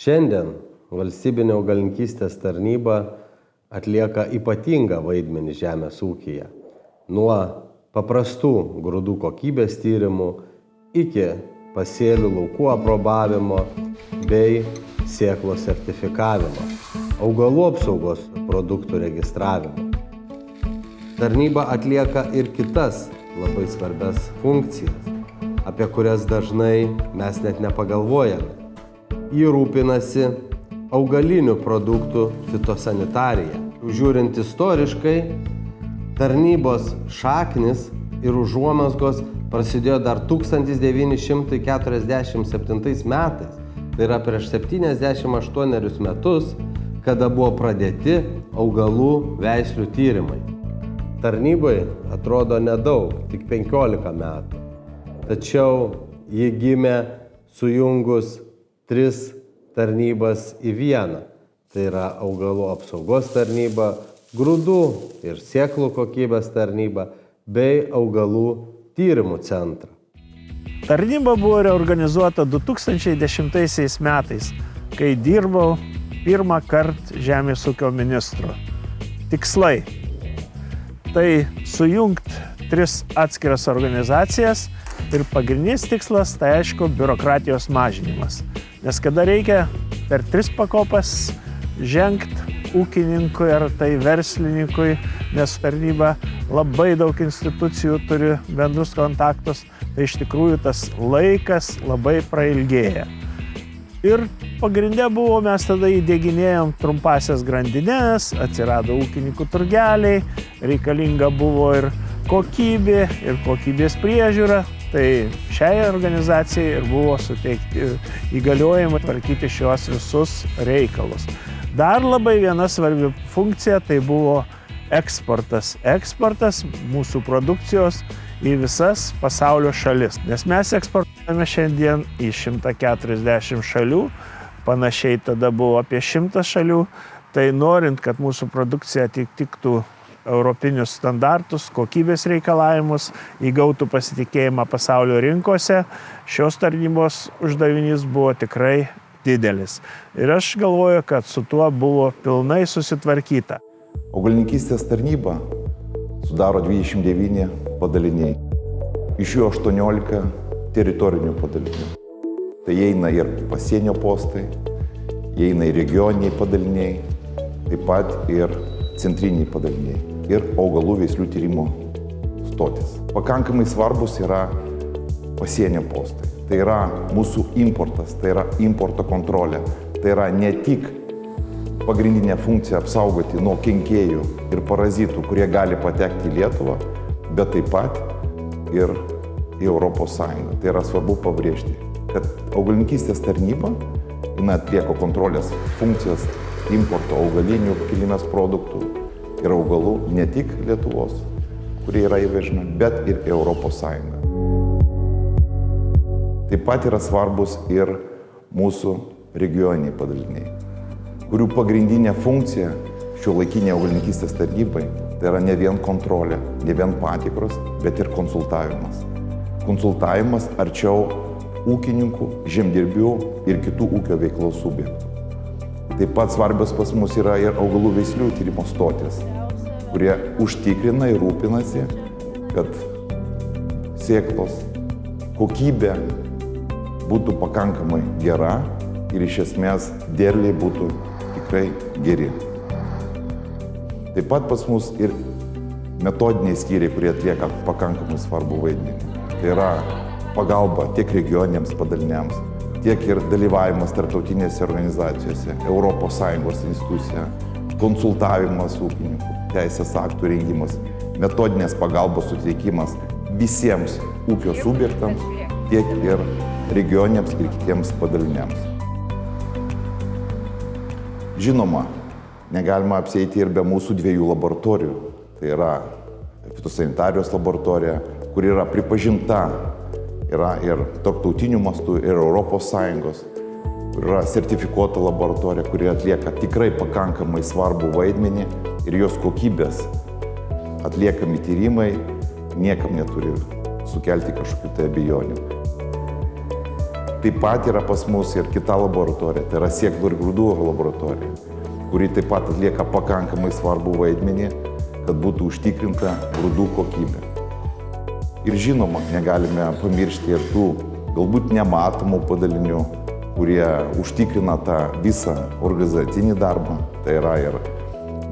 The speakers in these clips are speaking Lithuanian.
Šiandien valstybinė augalininkystės tarnyba atlieka ypatingą vaidmenį žemės ūkyje. Nuo paprastų grūdų kokybės tyrimų iki pasėlių laukų aprobavimo bei sėklos sertifikavimo, augalų apsaugos produktų registravimo. Tarnyba atlieka ir kitas labai svarbias funkcijas, apie kurias dažnai mes net nepagalvojame. Ji rūpinasi augalinių produktų fitosanitarija. Žiūrint istoriškai, tarnybos šaknis ir užuomazgos prasidėjo dar 1947 metais, tai yra prieš 78 metus, kada buvo pradėti augalų veislių tyrimai. Tarnybai atrodo nedaug, tik 15 metų. Tačiau ji gimė sujungus 3 tarnybas į vieną. Tai yra augalų apsaugos tarnyba, grūdų ir sėklų kokybės tarnyba bei augalų tyrimų centrą. Tarnyba buvo reorganizuota 2010 metais, kai dirbau pirmą kartą žemės ūkio ministru. Tikslai. Tai sujungti 3 atskiras organizacijas ir pagrindinis tikslas, tai aišku, biurokratijos mažinimas. Nes kada reikia per 3 pakopas žengti ūkininkui ar tai verslininkui, nes tarnyba labai daug institucijų turi bendrus kontaktus, tai iš tikrųjų tas laikas labai prailgėja. Ir pagrinde buvo, mes tada įdieginėjom trumpasias grandines, atsirado ūkininkų turgeliai, reikalinga buvo ir kokybė, ir kokybės priežiūra. Tai šiai organizacijai ir buvo suteikti įgaliojimai tvarkyti šios visus reikalus. Dar labai viena svarbi funkcija tai buvo eksportas. Eksportas mūsų produkcijos į visas pasaulio šalis. Nes mes eksportuojame šiandien į 140 šalių, panašiai tada buvo apie 100 šalių. Tai norint, kad mūsų produkcija atitiktų europinius standartus, kokybės reikalavimus, įgautų pasitikėjimą pasaulio rinkose, šios tarnybos uždavinys buvo tikrai didelis. Ir aš galvoju, kad su tuo buvo pilnai susitvarkyta. Augalininkystės tarnyba sudaro 29 padaliniai. Iš jų 18 teritorinių padalinių. Tai įeina ir pasienio postai, įeina ir regioniniai padaliniai, taip pat ir centriniai padaliniai ir augalų veislių tyrimo stotis. Pakankamai svarbus yra pasienio postai. Tai yra mūsų importas, tai yra importo kontrolė. Tai yra ne tik pagrindinė funkcija apsaugoti nuo kenkėjų ir parazitų, kurie gali patekti į Lietuvą, bet taip pat ir į Europos Sąjungą. Tai yra svarbu pabrėžti, kad augalininkystės tarnyba atlieka kontrolės funkcijas importo augalinių kilmės produktų ir augalų ne tik Lietuvos, kurie yra įvežami, bet ir Europos Sąjunga. Taip pat yra svarbus ir mūsų regioniniai padaliniai, kurių pagrindinė funkcija šiuolaikinei augalininkystės tarnybai tai yra ne vien kontrolė, ne vien patikros, bet ir konsultavimas. Konsultavimas arčiau ūkininkų, žemdirbių ir kitų ūkio veiklos subjektų. Taip pat svarbios pas mus yra ir augalų veislių tyrimo stotis, kurie užtikrina ir rūpinasi, kad sėklos kokybė būtų pakankamai gera ir iš esmės derliai būtų tikrai geri. Taip pat pas mus ir metodiniai skyriai, kurie atlieka pakankamai svarbų vaidmenį. Tai yra pagalba tiek regioniniams padaliniams, tiek ir dalyvavimas tarptautinėse organizacijose, Europos Sąjungos institucija, konsultavimas ūkininkų, teisės aktų rengimas, metodinės pagalbos suteikimas visiems ūkio subjektams, tiek ir regioniniams ir kitiems padaliniams. Žinoma, negalima apsieiti ir be mūsų 2 laboratorijų. Tai yra fitosanitarijos laboratorija, kuri yra pripažinta, yra ir tarptautinių mastų, ir Europos Sąjungos, kur yra sertifikuota laboratorija, kuri atlieka tikrai pakankamai svarbų vaidmenį ir jos kokybės atliekami tyrimai niekam neturi sukelti kažkokių tai abejonių. Taip pat yra pas mus ir kita laboratorija, tai yra sėklų ir grūdų laboratorija, kuri taip pat atlieka pakankamai svarbų vaidmenį, kad būtų užtikrinta grūdų kokybė. Ir žinoma, negalime pamiršti ir tų galbūt nematomų padalinių, kurie užtikrina tą visą organizacinį darbą, tai yra ir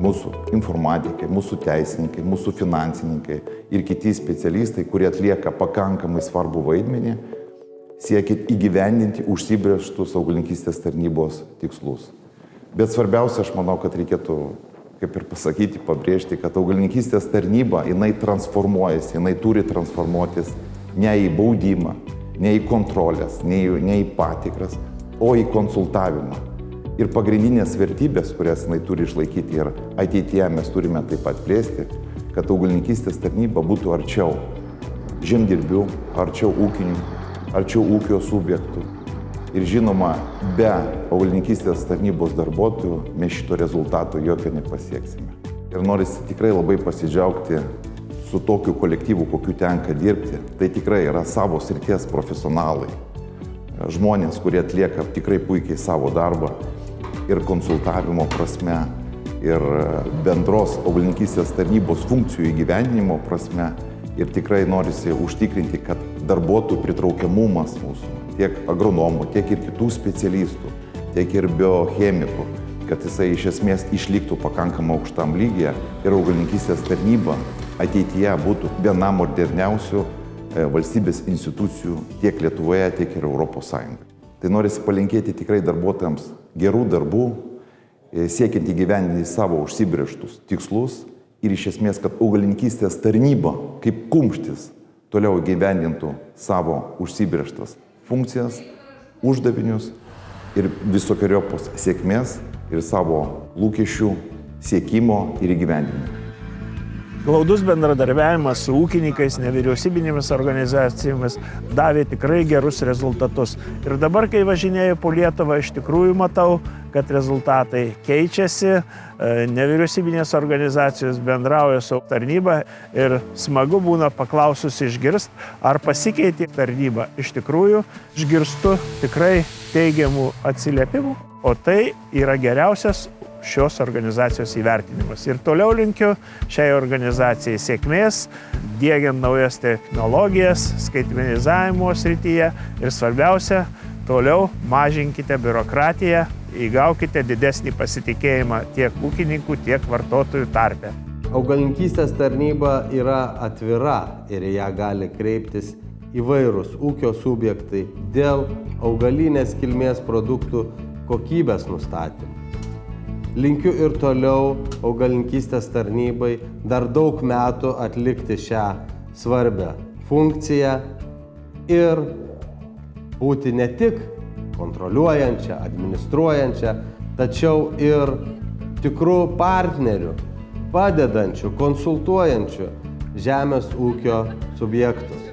mūsų informatikai, mūsų teisininkai, mūsų finansininkai ir kiti specialistai, kurie atlieka pakankamai svarbų vaidmenį, siekiant įgyvendinti užsibrėžtus augalininkystės tarnybos tikslus. Bet svarbiausia, aš manau, kad reikėtų, kaip ir pasakyti, pabrėžti, kad augalininkystės tarnyba, jinai transformuojasi, jinai turi transformuotis ne į baudimą, ne į kontrolės, ne į patikras, o į konsultavimą. Ir pagrindinės vertybės, kurias jinai turi išlaikyti ir ateityje mes turime taip pat plėsti, kad augalininkystės tarnyba būtų arčiau žemdirbių, arčiau ūkininkų, arčiau ūkio subjektų. Ir žinoma, be augalininkystės tarnybos darbuotojų mes šito rezultato jokio nepasieksime. Ir norisi tikrai labai pasidžiaugti su tokiu kolektyvu, kokiu tenka dirbti. Tai tikrai yra savo srities profesionalai, žmonės, kurie atlieka tikrai puikiai savo darbą ir konsultavimo prasme, ir bendros augalininkystės tarnybos funkcijų įgyvendinimo prasme. Ir tikrai norisi užtikrinti, kad darbuotojų pritraukiamumas mūsų, tiek agronomų, tiek ir kitų specialistų, tiek ir biochemikų, kad jisai iš esmės išliktų pakankamai aukštam lygyje ir augalininkystės tarnyba ateityje būtų viena moderniausių valstybės institucijų tiek Lietuvoje, tiek ir Europos Sąjungoje. Tai norisi palinkėti tikrai darbuotojams gerų darbų, siekiant įgyvendinti savo užsibrėžtus tikslus ir iš esmės, kad augalininkystės tarnyba kaip kumštis toliau įgyvendintų savo užsibrėžtas funkcijas, uždavinius ir visokiojopos sėkmės ir savo lūkesčių siekimo ir įgyvendinimo. Glaudus bendradarbiavimas su ūkininkais, nevyriausybinėmis organizacijomis davė tikrai gerus rezultatus. Ir dabar, kai važinėju po Lietuvą, iš tikrųjų matau, kad rezultatai keičiasi, nevyriausybinės organizacijos bendrauja su tarnyba ir smagu būna paklausus išgirst, ar pasikeitė tarnyba. Iš tikrųjų, išgirstu tikrai teigiamų atsiliepimų, o tai yra geriausias šios organizacijos įvertinimas. Ir toliau linkiu šiai organizacijai sėkmės, diegiant naujas technologijas, skaitmenizavimo srityje ir svarbiausia, toliau mažinkite biurokratiją, įgaukite didesnį pasitikėjimą tiek ūkininkų, tiek vartotojų tarpe. Augalininkystės tarnyba yra atvira ir į ją gali kreiptis įvairūs ūkio subjektai dėl augalinės kilmės produktų kokybės nustatymų. Linkiu ir toliau augalininkystės tarnybai dar daug metų atlikti šią svarbią funkciją ir būti ne tik kontroliuojančia, administruojančia, tačiau ir tikrų partnerių, padedančių, konsultuojančių žemės ūkio subjektus.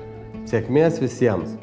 Sėkmės visiems!